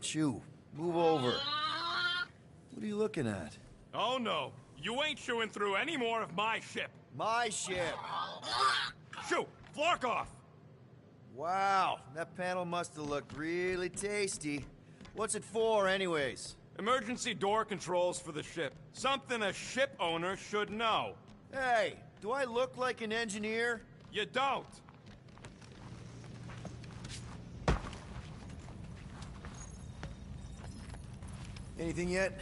Shoo, move over. What are you looking at? Oh no, you ain't chewing through any more of my ship. My ship! Shoo, Flark off! Wow, that panel must have looked really tasty. What's it for, anyways? Emergency door controls for the ship. Something a ship owner should know. Hey, do I look like an engineer? You don't. Anything yet?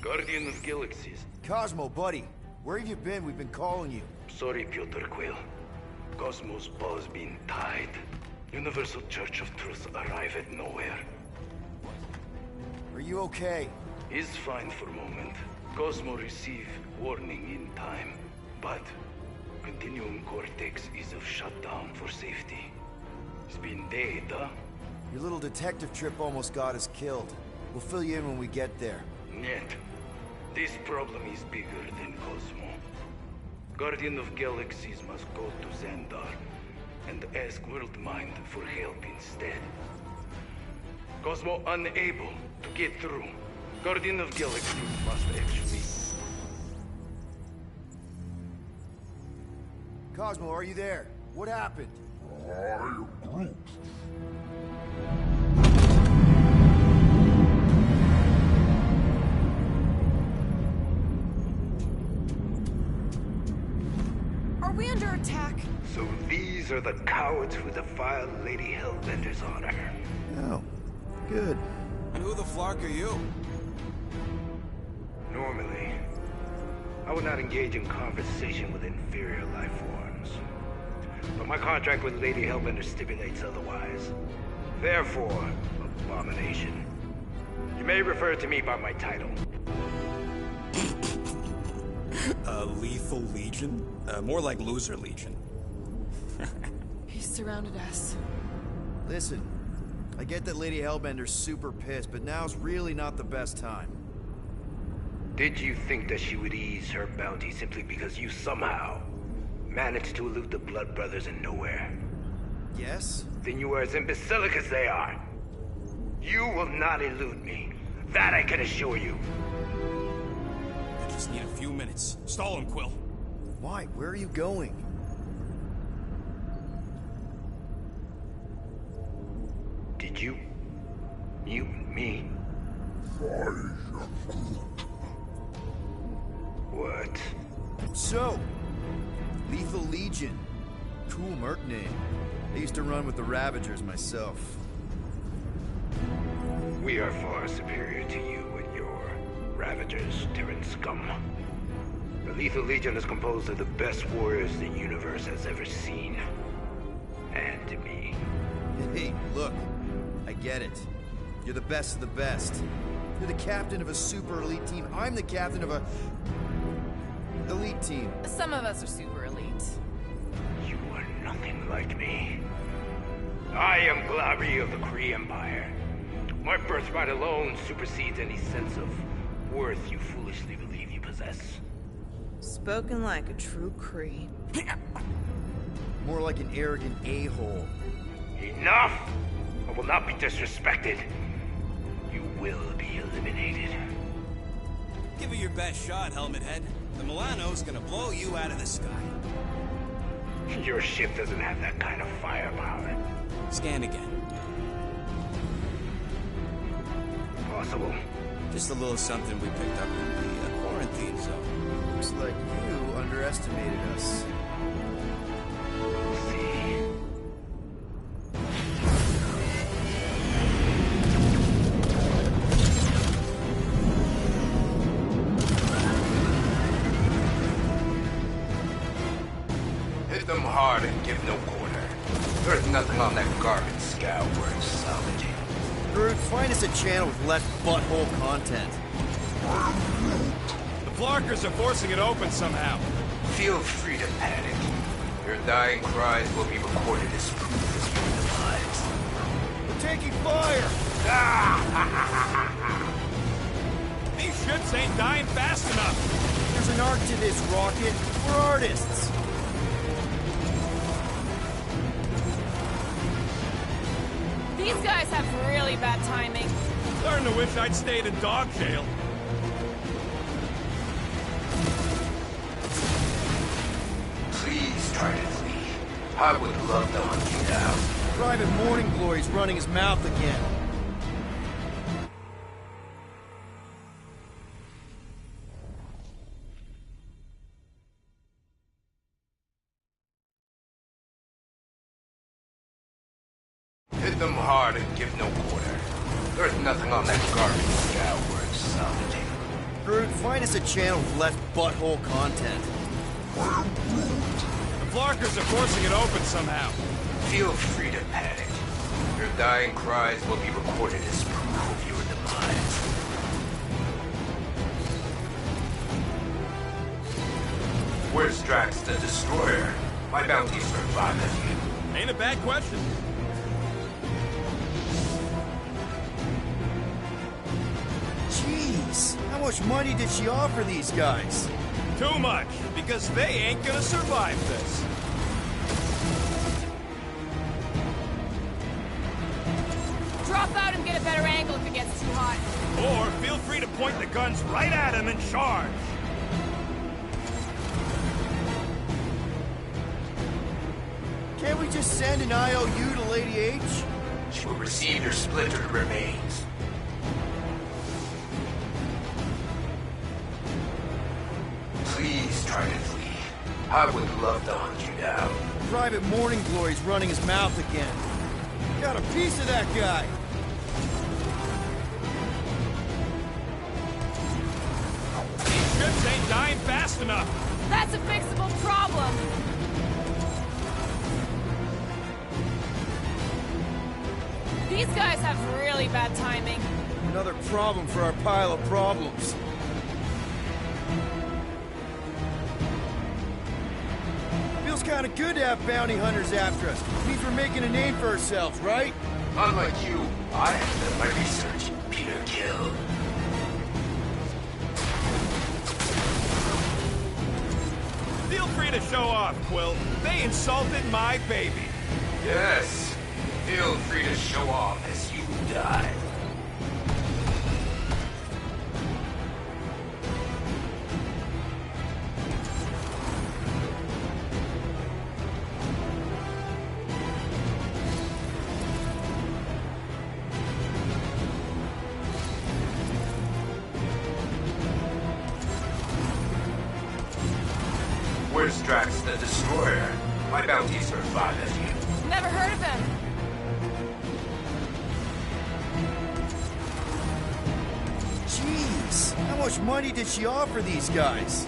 Guardian of Galaxies. Cosmo, buddy. Where have you been? We've been calling you. Sorry, Piotr Quill. Cosmos ball's been tied. Universal Church of Truth arrive at nowhere. Are you okay? Is fine for moment. Cosmo receive warning in time. But Continuum Cortex is of shutdown for safety. It's been dead, huh? Your little detective trip almost got us killed. We'll fill you in when we get there. Net. This problem is bigger than Cosmo. Guardian of Galaxies must go to Xandar and ask Worldmind for help instead. Cosmo unable to get through. Guardian of Galaxies must actually... Cosmo, are you there? What happened? Are we under attack? So these are the cowards who defiled Lady Hellbender's honor. Oh, good. And who the flark are you? Normally, I would not engage in conversation with inferior life forms. But my contract with Lady Hellbender stipulates otherwise. Therefore, abomination. You may refer to me by my title. Lethal Legion? More like Loser Legion. He surrounded us. Listen, I get that Lady Hellbender's super pissed, but now's really not the best time. Did you think that she would ease her bounty simply because you somehow managed to elude the Blood Brothers in nowhere? Yes? Then you are as imbecilic as they are. You will not elude me. That I can assure you. I just need a few minutes. Stall him, Quill. Why? Where are you going? Did you mute me? What? So, Lethal Legion. Cool merc name. I used to run with the Ravagers myself. We are far superior to you and your Ravagers, Terran scum. The Lethal Legion is composed of the best warriors the universe has ever seen. And me. Hey, look. I get it. You're the best of the best. You're the captain of a super elite team. I'm the captain of a... elite team. Some of us are super elite. You are nothing like me. I am Glavi of the Kree Empire. My birthright alone supersedes any sense of worth you foolishly believe you possess. Spoken like a true Kree. More like an arrogant a-hole. Enough! I will not be disrespected. You will be eliminated. Give it your best shot, Helmet Head. The Milano's gonna blow you out of the sky. Your ship doesn't have that kind of firepower. Scan again. Possible. Just a little something we picked up in the quarantine zone. Looks like you underestimated us. See. Hit them hard and give no quarter. There's nothing on that garbage scow worth salvaging. Groot, find us a channel with less butthole content. The Flarkers are forcing it open somehow. Feel free to panic. Your dying cries will be recorded as proof of your demise. We're taking fire! These ships ain't dying fast enough. There's an art to this, Rocket. We're artists. These guys have really bad timing. Starting to wish I'd stayed in dog jail. Please try to flee. I would love to hunt you down. Private Morning Glory's running his mouth again. Hit them hard and give no quarter. There's nothing on that garbage scow worth salvaging. Groot, find us a channel with less butthole content. The Flarkers are forcing it open somehow. Feel free to panic. Your dying cries will be recorded as proof of your demise. Where's Drax the Destroyer? My bounties for 5 of you. Ain't a bad question. Jeez, how much money did she offer these guys? Too much, because they ain't gonna survive this. Drop out and get a better angle if it gets too hot. Or feel free to point the guns right at him and charge. Can't we just send an IOU to Lady H? She will receive your splintered remains. Please try to flee. I would love to hunt you down. Private Morning Glory's running his mouth again. Got a piece of that guy. These ships ain't dying fast enough. That's a fixable problem. These guys have really bad timing. Another problem for our pile of problems. Feels kind of good to have bounty hunters after us. Means we're making a name for ourselves, right? Unlike you, I have done my research. Peter Kill. Feel free to show off, Quill. They insulted my baby. Yes. Feel free to show off as you die. Where's Drax the Destroyer? My bounties are 5 of you. Never heard of him. Jeez, how much money did she offer these guys?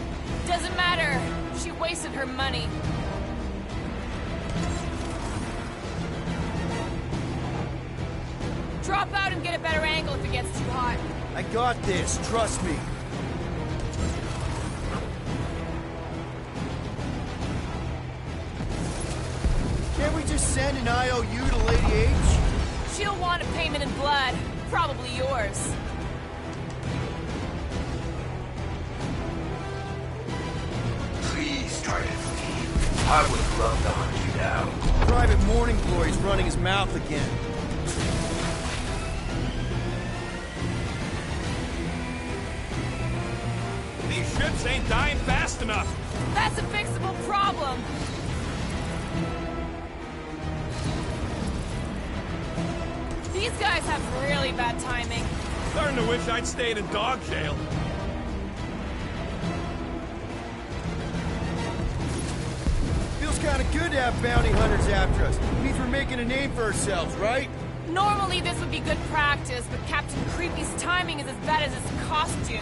Doesn't matter. She wasted her money. Drop out and get a better angle if it gets too hot. I got this, trust me. Can't we just send an IOU to Lady H? She'll want a payment in blood. Probably yours. Please try to flee. I would love to hunt you down. Private Morning Glory's running his mouth again. These ships ain't dying fast enough. That's a fixable problem. These guys have really bad timing. Starting to wish I'd stayed in dog jail. Feels kind of good to have bounty hunters after us. Means we're making a name for ourselves, right? Normally this would be good practice, but Captain Creepy's timing is as bad as his costume.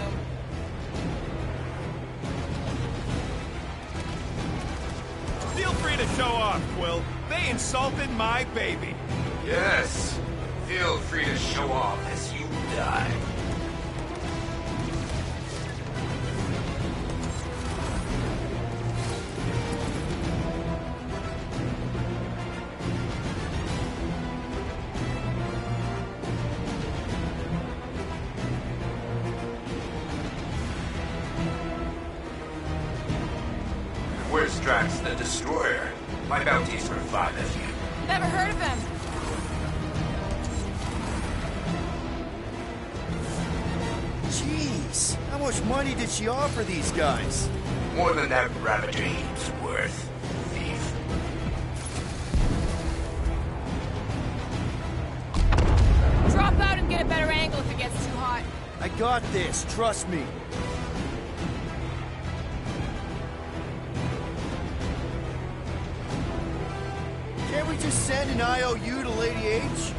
Feel free to show off, Quill. They insulted my baby. Yes. Feel free to show off as you die. Where's Drax the Destroyer? My bounty's for 5 of you. Never heard of him. Jeez, how much money did she offer these guys? More than that Ravager heap's worth, thief. Drop out and get a better angle if it gets too hot. I got this, trust me. Can't we just send an IOU to Lady H?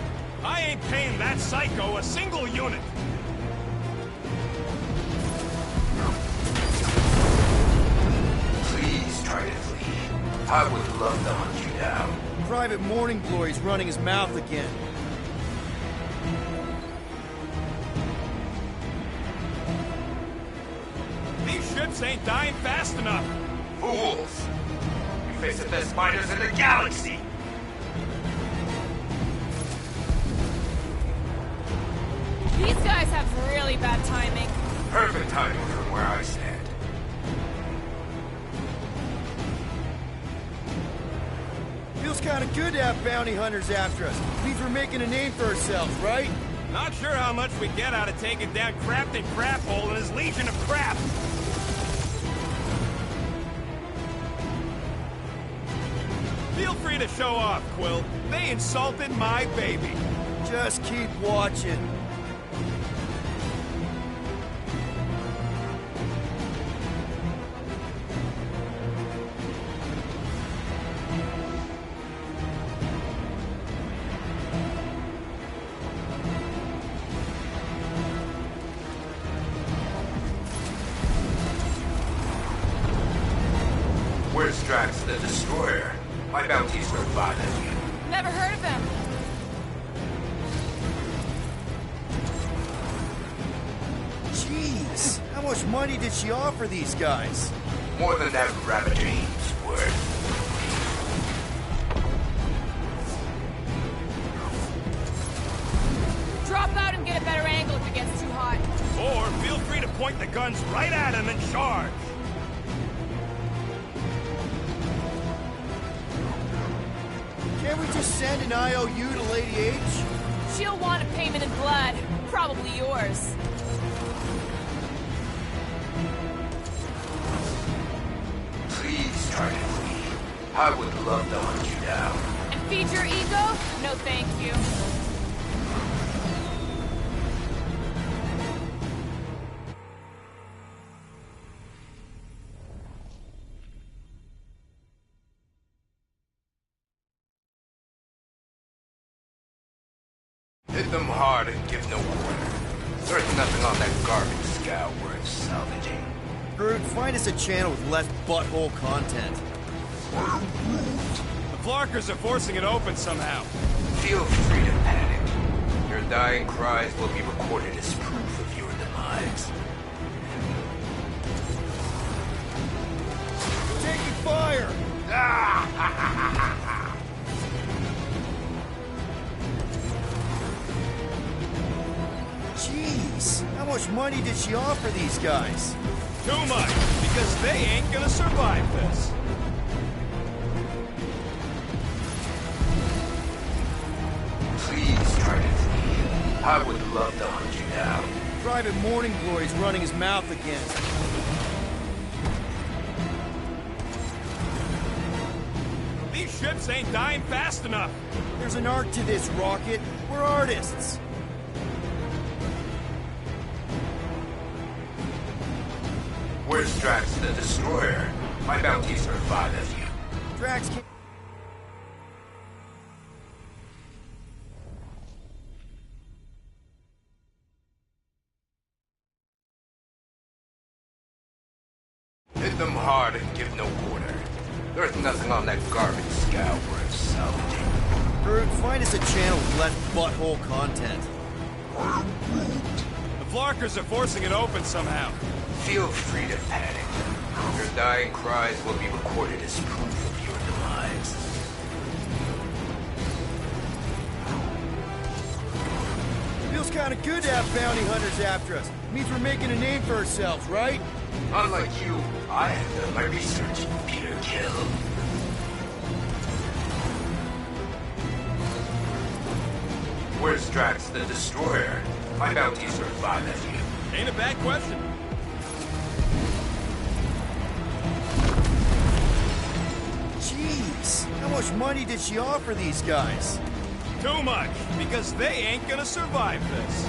I ain't paying that psycho a single unit. Please try to flee. I would love to hunt you down. Private Morning Glory's running his mouth again. These ships ain't dying fast enough. Fools! You face the best fighters in the galaxy! These guys have really bad timing. Perfect timing from where I stand. Feels kind of good to have bounty hunters after us. Means we're making a name for ourselves, right? Not sure how much we get out of taking down Crafton Craphole and his legion of crap. Feel free to show off, Quill. They insulted my baby. Just keep watching. Where's Drax the Destroyer? My bounty's for 5 of you. Never heard of him. Jeez, how much money did she offer these guys? More than that Ravager heap's worth. Drop out and get a better angle if it gets too hot. Or feel free to point the guns right at him and charge. Can't we just send an IOU to Lady H? She'll want a payment in blood. Probably yours. Please try to flee. I would love to hunt you down. And feed your ego? No thank you. Hit them hard and give no quarter. There's nothing on that garbage scow worth salvaging. Groot, find us a channel with less butthole content. The Flarkers are forcing it open somehow. Feel free to panic. Your dying cries will be recorded as proof of your demise. Taking fire! Jeez, how much money did she offer these guys? Too much, because they ain't gonna survive this. Please try to flee. I would love to hunt you down. Private Morning Glory's running his mouth again. These ships ain't dying fast enough. There's an art to this, Rocket. We're artists. Where's Drax the Destroyer? My bounty's for 5 of you. Drax can't... Hit them hard and give no quarter. There's nothing on that garbage scow worth salvaging. Groot, find us a channel with less butthole content. The Flarkers are forcing it open somehow. Feel free to panic. Your dying cries will be recorded as proof of your demise. Feels kind of good to have bounty hunters after us. Means we're making a name for ourselves, right? Unlike you, I have done my research, Peter Kill. Where's Drax the Destroyer? My bounties are 5 FU. Ain't a bad question. Jeez, how much money did she offer these guys? Too much, because they ain't gonna survive this.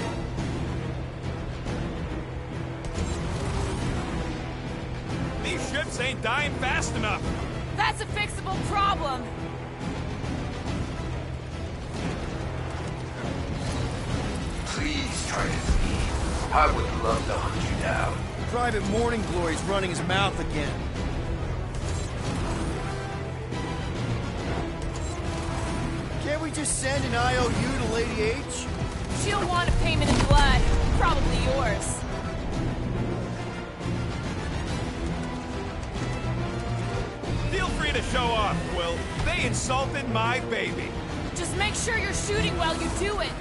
These ships ain't dying fast enough. That's a fixable problem. Please try to flee. I would love to hunt you down. Private Morning Glory's running his mouth again. Can't we just send an IOU to Lady H? She'll want a payment in blood. Probably yours. Feel free to show off, Quill. They insulted my baby. Just make sure you're shooting while you do it.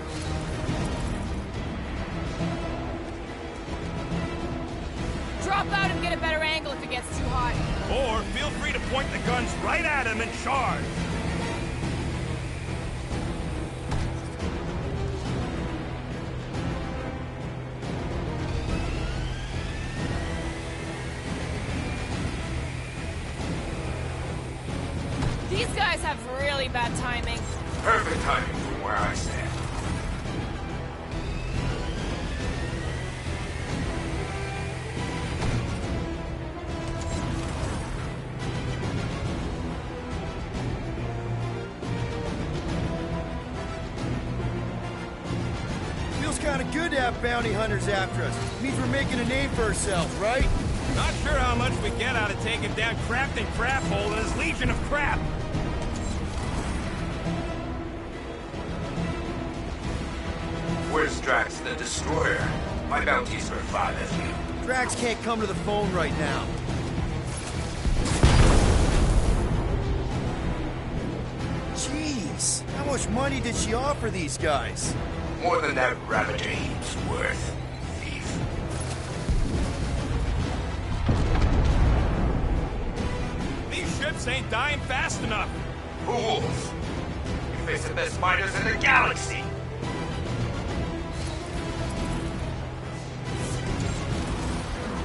Drop out and get a better angle if it gets too hot. Or feel free to point the guns right at him and charge. These guys have really bad timing. Perfect timing from where I stand. Feels kind of good to have bounty hunters after us. Means we're making a name for ourselves, right? Not sure how much we get out of taking down Crafting Craphole and his Legion of Crap. Where's Drax the Destroyer? My bounties are 5 FU. Drax can't come to the phone right now. Jeez, how much money did she offer these guys? More than that Ravager heap's worth, thief. These ships ain't dying fast enough. Fools! You face the best fighters in the galaxy!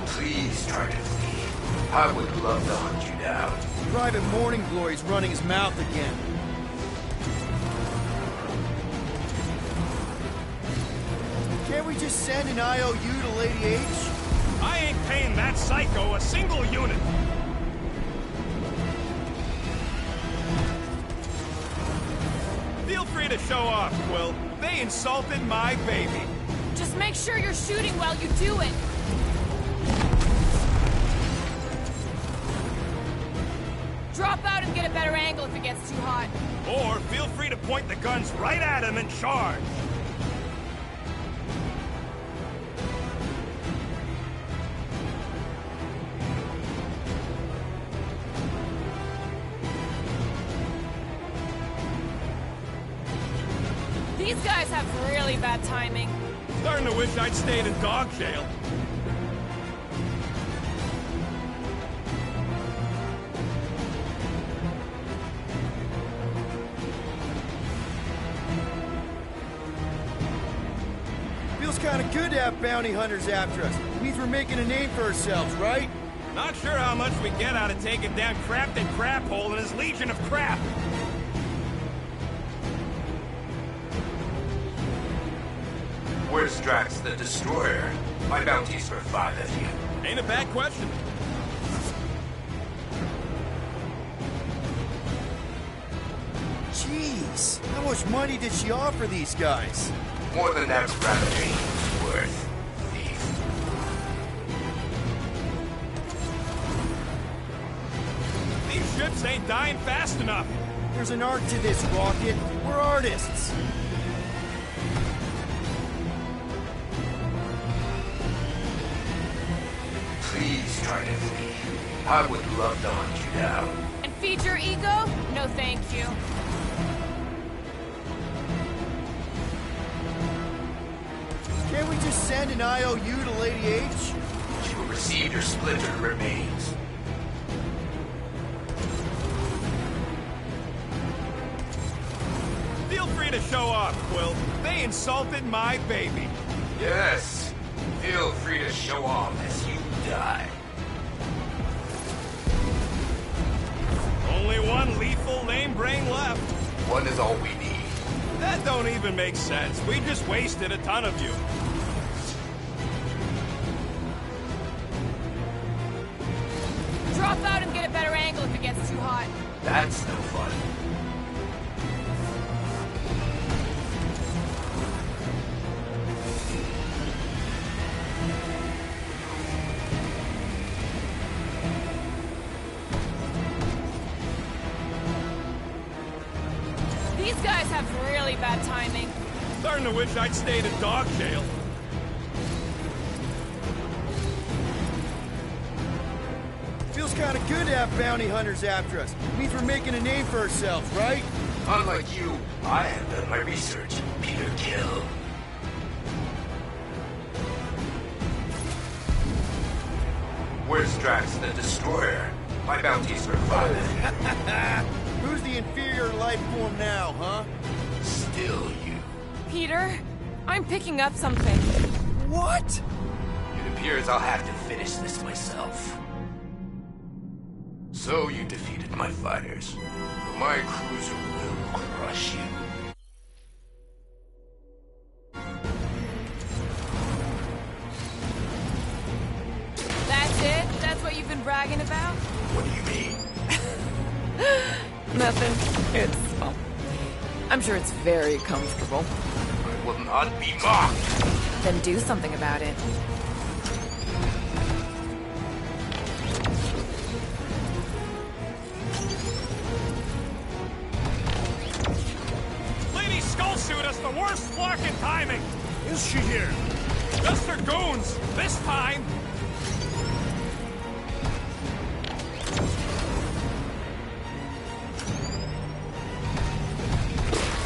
Please try to flee. I would love to hunt you down. Private Morning Glory's running his mouth again. Can't we just send an IOU to Lady H? I ain't paying that psycho a single unit. Feel free to show off, Quill. They insulted my baby. Just make sure you're shooting while you do it. Drop out and get a better angle if it gets too hot. Or feel free to point the guns right at him and charge. These guys have really bad timing. Starting to wish I'd stayed in dog jail. Feels kind of good to have bounty hunters after us. Means we're making a name for ourselves, right? Not sure how much we get out of taking down Crafting Craphole and his Legion of Crap. Where's Drax the Destroyer? My bounties are 5 FU. Ain't a bad question. Jeez, how much money did she offer these guys? More than that Ravager heap's worth, thief. These ships ain't dying fast enough. There's an art to this, Rocket. We're artists. Please try to flee. I would love to hunt you down. And feed your ego? No thank you. Can't we just send an IOU to Lady H? She will Receive your splintered remains. Feel free to show off, Quill. They insulted my baby. Yes. Feel free to show off as you die. Only one lethal lame brain left. One is all we need. That don't even make sense. We just wasted a ton of you. Drop out and get a better angle if it gets too hot. That's no fun. These guys have really bad timing. Starting to wish I'd stayed in dog jail. Feels kind of good to have bounty hunters after us. Means we're making a name for ourselves, right? Unlike you, I have done my research. Peter Kill. Where's Drax the Destroyer? My bounties are valid. Who's the inferior life form now, huh? Still you. Peter, I'm picking up something. What? It appears I'll have to finish this myself. So you defeated my fighters. My cruiser will crush you. That's it? That's what you've been bragging about? What do you mean? Nothing. It's, well, I'm sure it's very comfortable. I will not be mocked. Then do something about it. Lady Skullsuit has the worst fucking timing. Is she here? Just her goons. This time.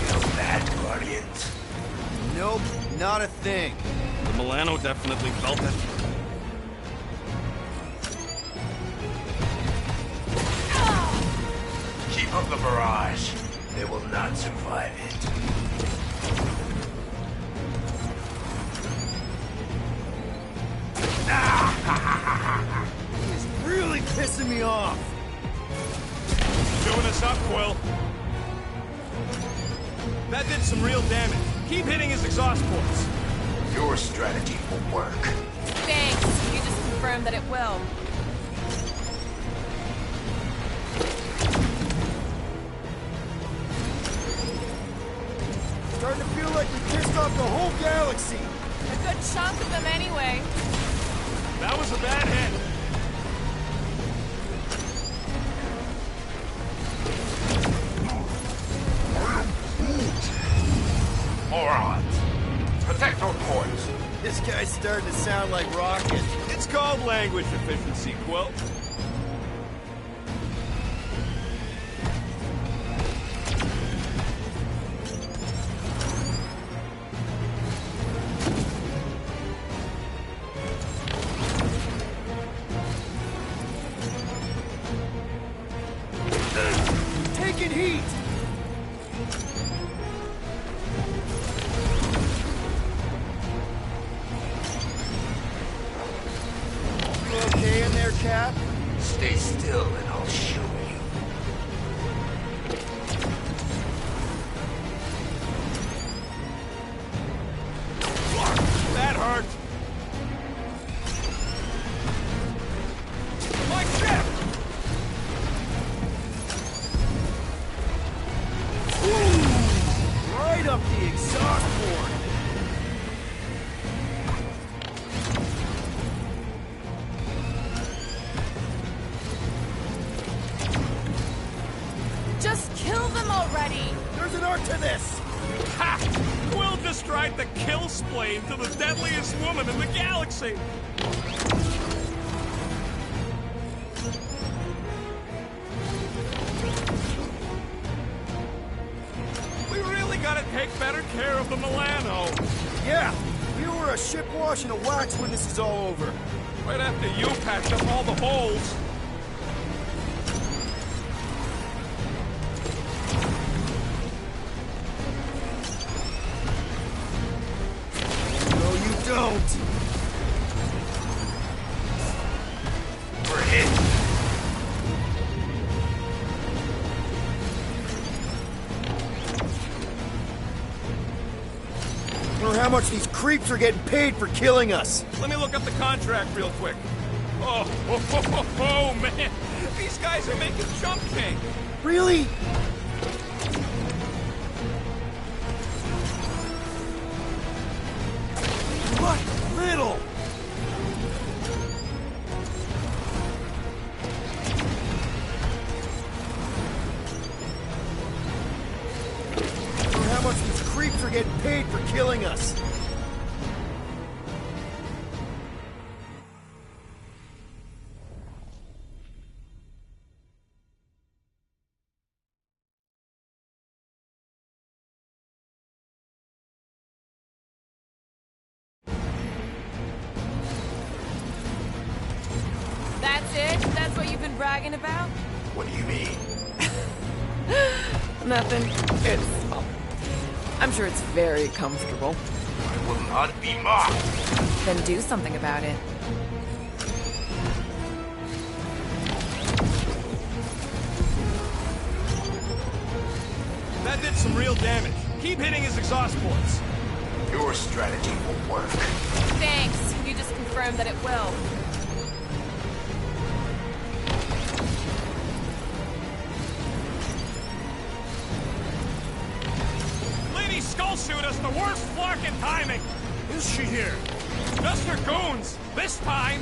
No bad guardians. Nope, not a thing. The Milano definitely felt it. Keep up the barrage. They will not survive it. It's really pissing me off. Doing us up, Quill. That did some real damage. Keep hitting his exhaust ports. Your strategy will work. Thanks. You just confirmed that it will. Starting to feel like we pissed off the whole galaxy. A good chunk of them anyway. That was a bad hit. Morons. Protect our ports. This guy's starting to sound like Rocket. It's called language efficiency, Quill. Taking heat! You okay in there, Cap? Stay still and I'll show you. That hurt. My ship! Right up the exhaust port! Just kill them already. There's an art to this! Ha! Quill just tried to kill Splane to the deadliest woman in the galaxy. We really gotta take better care of the Milano. Yeah, we were were a ship wash and a wax when this is all over. Right after you patch up all the holes. No, you don't. We're hit. I wonder how much these creeps are getting paid for killing us. Let me look up the contract real quick. Oh, man. These guys are making chump change. Really? What little? I wonder how much these creeps are getting paid for killing us. That's it? That's what you've been bragging about? What do you mean? Nothing. It's, well, I'm sure it's very comfortable. I will not be mocked. Then do something about it. That did some real damage. Keep hitting his exhaust ports. Your strategy will work. Thanks. You just confirmed that it will. Lady Skullsuit has the worst flocking timing. Is she here? Just her goons. This time.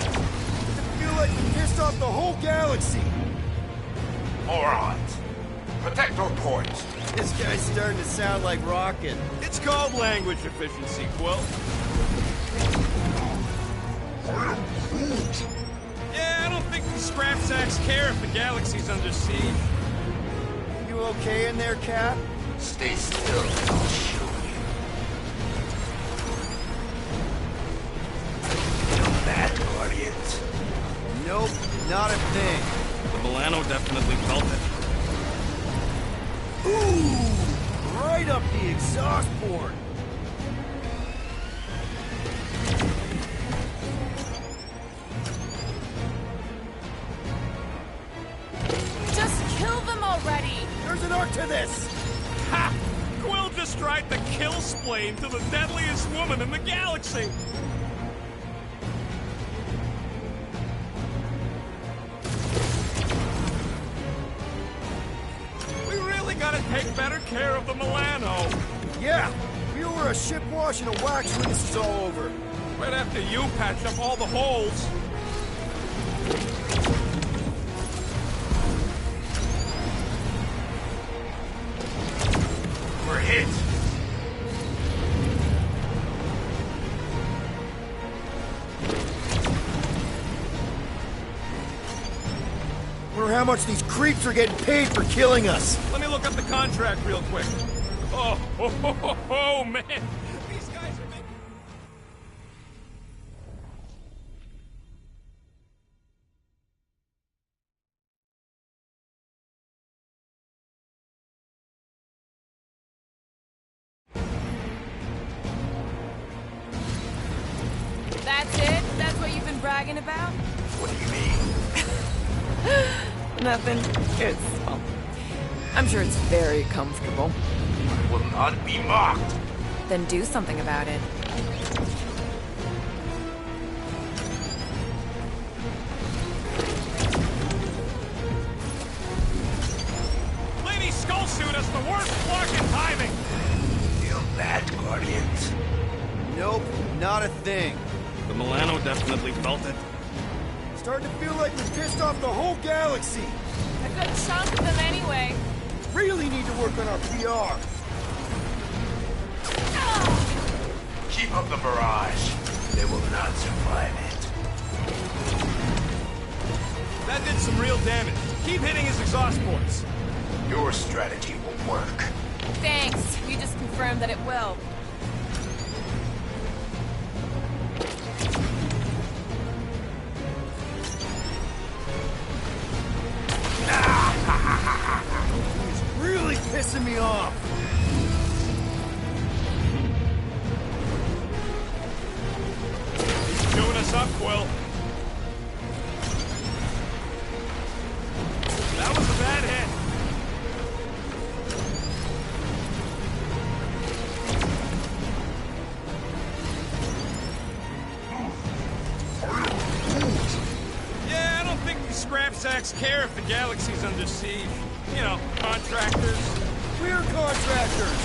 I feel like we pissed off the whole galaxy. Morons. Protect our ports. This guy's starting to sound like Rocket. It's called language efficiency, Quill. Yeah, I don't think the scrap sacks care if the galaxy's under siege. You okay in there, Cap? Stay still and I'll show you. Feel that, Guardians? Nope, not a thing. The Milano definitely felt it. Ooh! Right up the exhaust port. Just kill them already! There's an arc to this! Ha! Quill just tried to kill Splane to the deadliest woman in the galaxy! We really gotta take better care of the Milano. Yeah! We were a ship wash and a wax when this is all over. Right after you patch up all the holes. We're hit. Wonder how much these creeps are getting paid for killing us. Let me look up the contract real quick. Oh, man. These guys are making... That's it? That's what you've been bragging about? What do you mean? Nothing. It's, well, I'm sure it's very comfortable. I will not be mocked. Then do something about it. Lady Skullsuit has the worst flocking timing. Feel that, Guardians? Nope, not a thing. The Milano definitely felt it. Starting to feel like we pissed off the whole galaxy. A good chunk of them anyway. Really need to work on our PR. Keep up the barrage. They will not survive it. That did some real damage. Keep hitting his exhaust ports. Your strategy will work. Thanks. You just confirmed that it will. He's really pissing me off. Chewing us up, Quill. That was a bad hit. Yeah, I don't think these scrap sacks care if the galaxy's under siege. You know, contractors. We're contractors.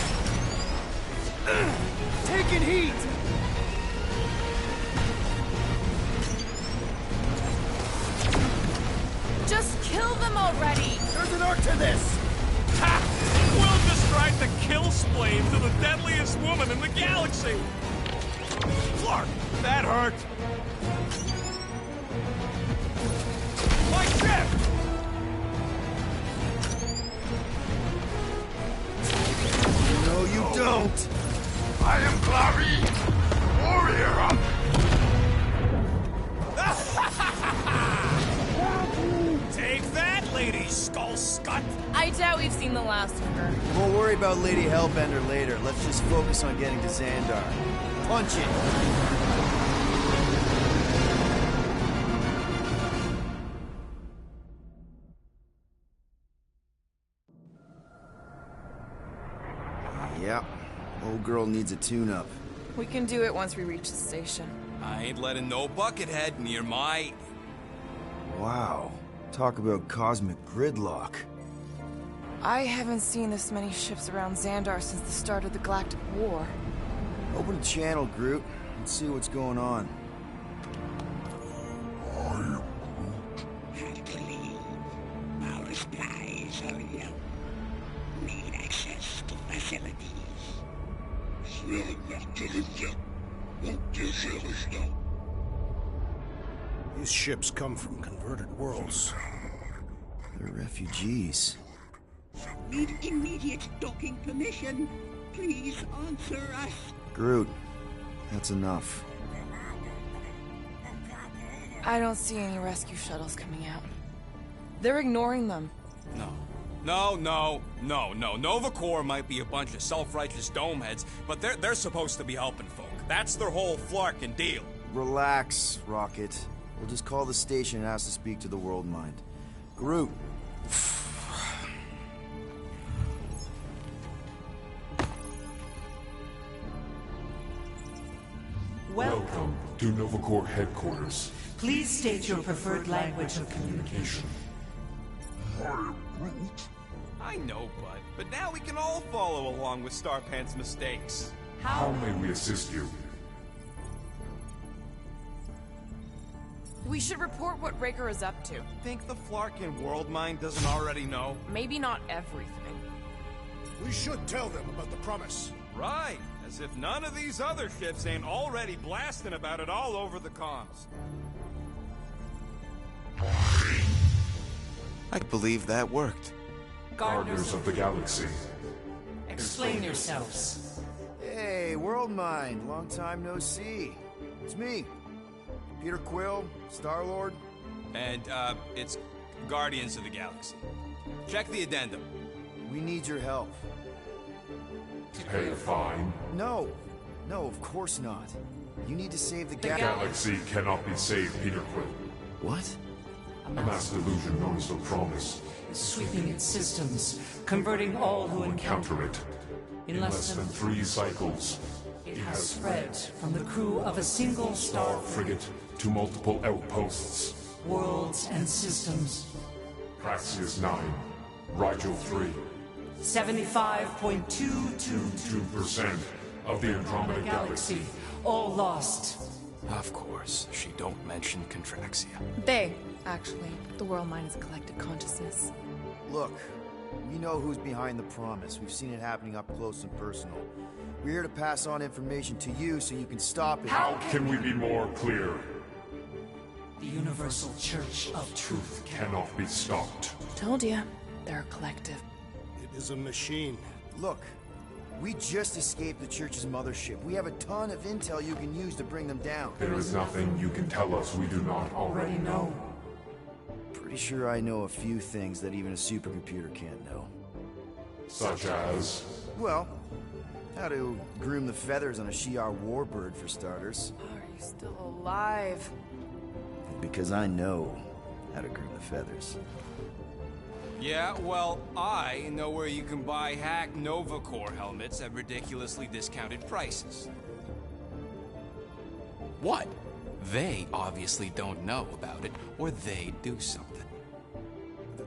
Taking heat. Just kill them already! There's an art to this. Ha! Quill just tried to kill Splane to the deadliest woman in the galaxy! Flark! That hurt! My ship! No, you don't. I am Clary, warrior. Take that, Lady Skullscut! I doubt we've seen the last of her. We'll worry about Lady Hellbender later. Let's just focus on getting to Xandar. Punch it. Yeah, old girl needs a tune-up. We can do it once we reach the station. I ain't letting no buckethead near my... Wow, talk about cosmic gridlock. I haven't seen this many ships around Xandar since the start of the Galactic War. Open the channel, Groot. Let's see what's going on. Had to leave. Our supplies are low. Need access to facilities. These ships come from converted worlds. They're refugees. Need immediate docking permission. Please answer us. Groot, that's enough. I don't see any rescue shuttles coming out. They're ignoring them. No. Nova Corps might be a bunch of self-righteous domeheads, but they're supposed to be helping folk. That's their whole flarkin' deal. Relax, Rocket. We'll just call the station and ask to speak to the World Mind. Groot. Welcome to Nova Corps headquarters. Please state your preferred language of communication. I know, Bud, but now we can all follow along with Starpant's mistakes. How may we assist you? We should report what Raker is up to. Think the Flarkin World Mind doesn't already know? Maybe not everything. We should tell them about the promise. Right, as if none of these other ships ain't already blasting about it all over the comms. I believe that worked. Gardeners of the Galaxy. Explain yourselves. Hey, World Mind. Long time no see. It's me. Peter Quill, Star-Lord. And, it's Guardians of the Galaxy. Check the addendum. We need your help. Pay a fine? No, of course not. You need to save the Galaxy cannot be saved, Peter Quill. What? A mass delusion known as the Promise. Sweeping its systems, converting all who encounter it. In less than 3 cycles, it has spread from the crew of a single star frigate to multiple outposts. Worlds and systems. Praxis 9, Rigel 3. 75.222% of the Andromeda Galaxy. All lost. Of course, she don't mention Contraxia. They, actually. The World Mind is a collective consciousness. Look, we know who's behind the Promise. We've seen it happening up close and personal. We're here to pass on information to you so you can stop it. How can we be more clear? The Universal Church of Truth cannot be stopped. Told ya. They're a collective. It is a machine. Look, we just escaped the Church's mothership. We have a ton of intel you can use to bring them down. There is nothing you can tell us we do not already know. Pretty sure I know a few things that even a supercomputer can't know. Such as? Well, how to groom the feathers on a Shi'ar warbird, for starters. Are you still alive? Because I know how to groom the feathers. Yeah, well, I know where you can buy hack Nova Corps helmets at ridiculously discounted prices. What? They obviously don't know about it, or they do something.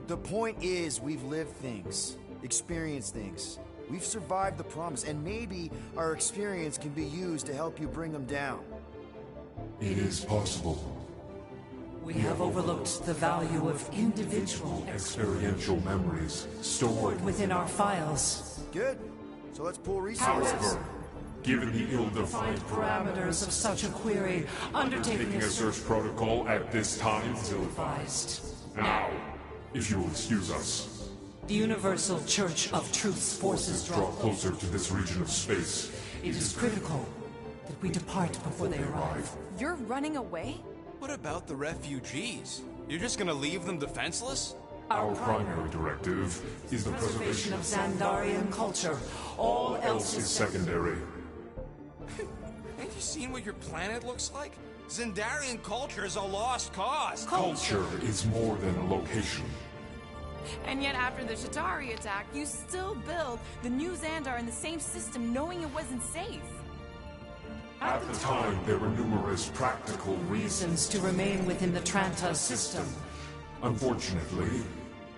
The point is, we've lived things, experienced things. We've survived the promise, and maybe our experience can be used to help you bring them down. It is possible. We have overlooked the value of individual Experiential memories stored within our files. Good. So let's pool resources. However, given the ill-defined Parameters of such a query, undertaking a search protocol at this time is ill-advised. Now, if you will excuse us. The Universal Church of Truth's forces Draw closer to this region of space. It is critical that we depart before they arrive. You're running away? What about the refugees? You're just gonna leave them defenseless? Our primary directive is the preservation of Xandarian culture. All else is secondary. Ain't you seen what your planet looks like? Xandarian culture is a lost cause. Culture is more than a location. And yet after the Shatari attack, you still build the new Xandar in the same system knowing it wasn't safe. At the time, there were numerous practical reasons to remain within the Tranta system. Unfortunately,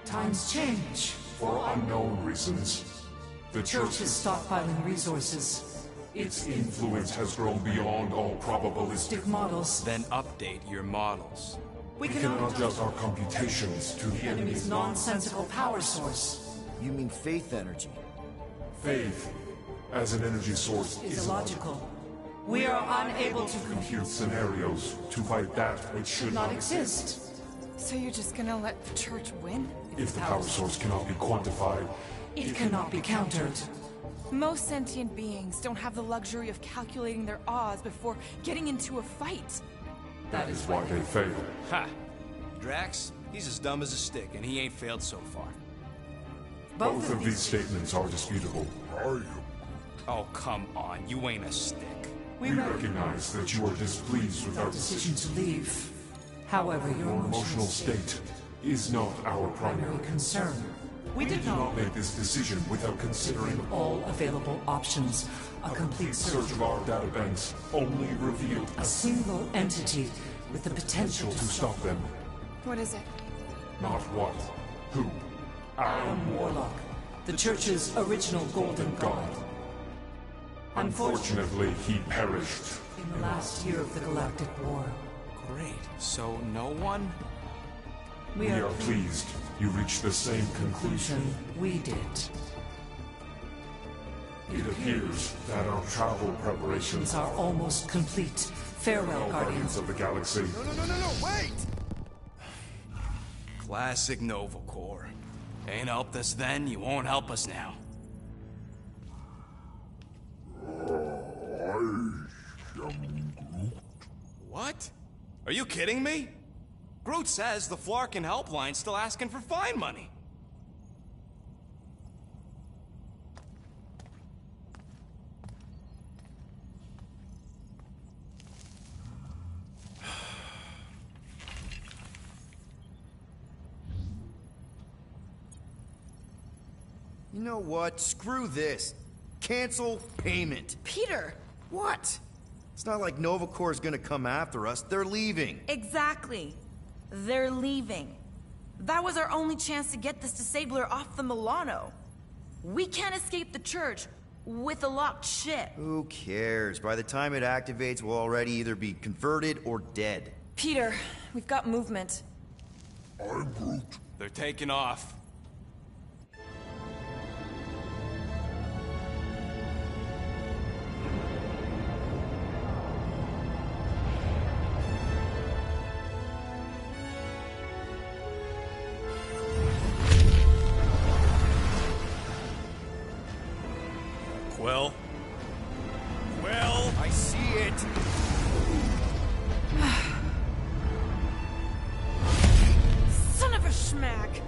times change. For unknown reasons, the Church is stockpiling resources. Its influence has grown beyond all probabilistic models. Then update your models. We cannot adjust our computations to the enemy's nonsensical power source. You mean faith energy? Faith, as an energy source, is illogical. We are unable to compute scenarios to fight that which should not exist. So you're just gonna let the Church win? If the power source cannot be quantified, it cannot be countered. Most sentient beings don't have the luxury of calculating their odds before getting into a fight. That is why they fail. Ha! Drax, he's as dumb as a stick, and he ain't failed so far. Both of these statements are disputable. Are you? Oh, come on, you ain't a stick. We recognize that you are displeased with our decision to leave. However, your emotional state is not our primary concern. We did not make this decision without considering all available options. A complete search of our databanks only revealed a single entity with the potential to stop them. What is it? Not what. Who? Adam Warlock, the Church's original Golden God. Unfortunately, he perished in the last year of the Galactic War. Great. So no one? We are pleased you reached the same conclusion we did. It appears that our travel preparations are almost complete. Farewell, Guardians of the Galaxy. No, wait! Classic Nova Corps. Ain't helped us then, you won't help us now. What? Are you kidding me? Groot says the Flarkin helpline's still asking for fine money. You know what? Screw this. Cancel payment. Peter! What? It's not like Nova Corps is gonna come after us. They're leaving. Exactly. They're leaving. That was our only chance to get this disabler off the Milano. We can't escape the Church with a locked ship. Who cares? By the time it activates, we'll already either be converted or dead. Peter, we've got movement. I'm Groot. They're taking off. Well? Well? I see it! Son of a schmack!